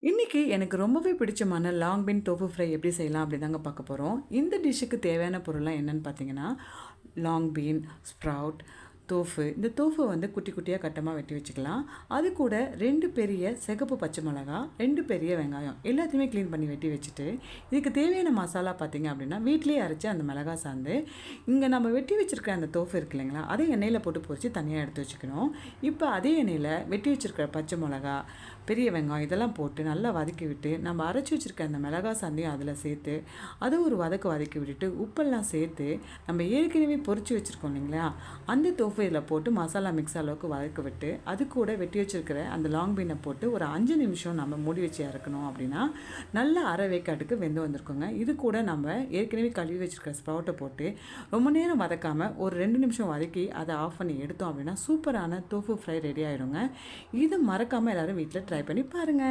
இன்னைக்கு எனக்கு ரொம்பவே பிடிச்சமான லாங் பீன் டோஃபு ஃப்ரை எப்படி செய்யலாம் அப்படி தாங்க பார்க்க போகிறோம். இந்த டிஷ்ஷுக்கு தேவையான பொருள்லாம் என்னன்னு பார்த்தீங்கன்னா, லாங் பீன், ஸ்ப்ரவுட், தோஃபு. இந்த தோஃபு வந்து குட்டி குட்டியாக கட்டமாக வெட்டி வச்சுக்கலாம். அது கூட 2 பெரிய சிகப்பு பச்சை மிளகா, 2 பெரிய வெங்காயம் எல்லாத்தையுமே க்ளீன் பண்ணி வெட்டி வச்சுட்டு, இதுக்கு தேவையான மசாலா பார்த்தீங்க அப்படின்னா, வீட்டிலேயே அரைச்ச அந்த மிளகா சாந்து, இங்கே நம்ம வெட்டி வச்சுருக்க அந்த தோஃபு இருக்கு இல்லைங்களா, அதை எண்ணெயில் போட்டு பொரித்து தனியாக எடுத்து வச்சுக்கணும். இப்போ அதே எண்ணெயில் வெட்டி வச்சுருக்கிற பச்சை மிளகா, பெரிய வெங்காயம் இதெல்லாம் போட்டு நல்லா வதக்கி விட்டு, நம்ம அரைச்சி வச்சுருக்க அந்த மிளகா சாந்தையும் அதில் சேர்த்து அதை ஒரு வதக்கி விட்டுட்டு உப்பெல்லாம் சேர்த்து நம்ம ஏற்கனவே பொரிச்சு வச்சுருக்கோம் இல்லைங்களா, அந்த தோஃபு இதில் போட்டு மசாலா மிக்ஸ் அளவுக்கு வதக்க விட்டு, அது கூட வெட்டி வச்சுருக்கிற அந்த லாங் பீனை போட்டு ஒரு 5 நிமிஷம் நம்ம மூடி வச்சு இறக்கணும். அப்படின்னா நல்லா அரை வேக்காட்டுக்கு வெந்து வந்திருக்கோங்க. இது கூட நம்ம ஏற்கனவே கழுவி வச்சுருக்கிற ஸ்ப்ரவுட்டை போட்டு ரொம்ப நேரம் வதக்காமல் ஒரு 2 நிமிஷம் வதக்கி அதை ஆஃப் பண்ணி எடுத்தோம் அப்படின்னா சூப்பரான தோஃபு ஃப்ரை ரெடி ஆகிடுங்க. இது மறக்காமல் எல்லோரும் வீட்டில் ட்ரை பண்ணி பாருங்கள்.